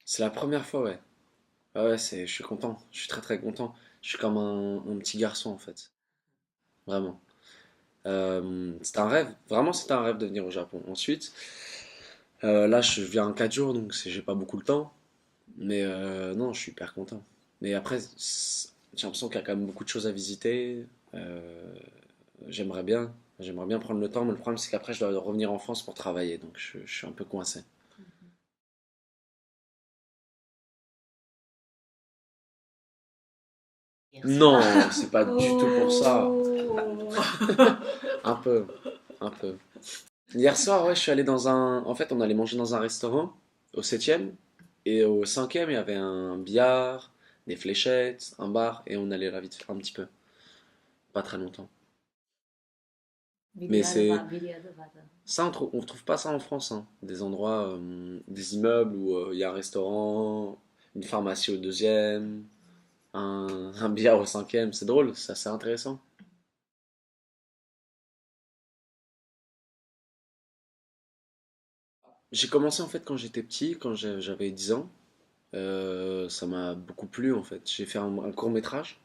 C'est la première fois, ouais. Ah ouais, je suis content. Je suis très très content. Je suis comme un petit garçon en fait. Vraiment. C'est un rêve. Vraiment, c'était un rêve de venir au Japon. Ensuite, là, je viens en 4 jours, donc j'ai pas beaucoup de temps. Mais non, je suis hyper content. Mais après, j'ai l'impression qu'il y a quand même beaucoup de choses à visiter. Euh, j'aimerais bien. J'aimerais bien prendre le temps, mais le problème c'est qu'après je dois revenir en France pour travailler, donc je suis un peu coincé. Hier Non, soir. c'est pas du tout pour ça. Oh. Un peu, un peu. Hier soir, ouais, je suis allé dans un. En fait, on allait manger dans un restaurant au 7e et au 5e, il y avait un billard, des fléchettes, un bar et on allait là vite un petit peu. Pas très longtemps. Mais Biliard var. ça, on trouve pas ça en France, hein. Des endroits, des immeubles où il y a un restaurant, une pharmacie au 2e, un billard au 5e. C'est drôle, c'est assez intéressant. J'ai commencé en fait quand j'étais petit, quand j'avais 10 ans. Ça m'a beaucoup plu en fait. J'ai fait un court métrage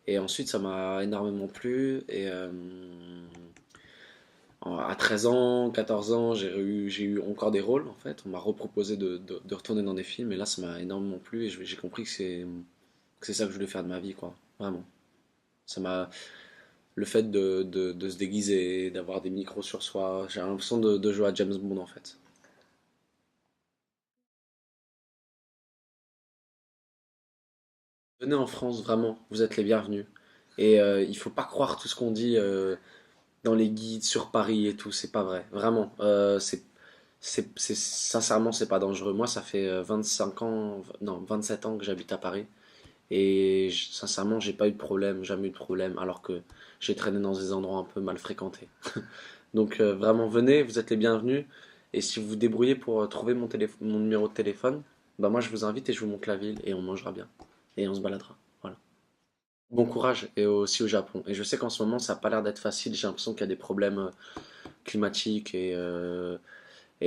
et ensuite ça m'a énormément plu. Et à 13 ans, 14 ans, j'ai eu encore des rôles en fait. On m'a reproposé de retourner dans des films et là ça m'a énormément plu et j'ai compris que c'est ça que je voulais faire de ma vie quoi. Vraiment. Ça m'a, le fait de se déguiser, d'avoir des micros sur soi, j'ai l'impression de jouer à James Bond en fait. Venez en France, vraiment, vous êtes les bienvenus. Et il faut pas croire tout ce qu'on dit dans les guides sur Paris et tout, c'est pas vrai. Vraiment, sincèrement, c'est pas dangereux. Moi, ça fait 25 ans, non, 27 ans que j'habite à Paris. Et sincèrement, j'ai pas eu de problème, jamais eu de problème, alors que j'ai traîné dans des endroits un peu mal fréquentés. Donc vraiment, venez, vous êtes les bienvenus. Et si vous vous débrouillez pour trouver mon numéro de téléphone, bah moi je vous invite et je vous montre la ville et on mangera bien. Et on se baladera. Voilà. Bon courage et aussi au Japon. Et je sais qu'en ce moment ça n'a pas l'air d'être facile, j'ai l'impression qu'il y a des problèmes climatiques et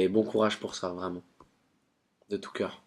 bon courage pour ça, vraiment. De tout cœur.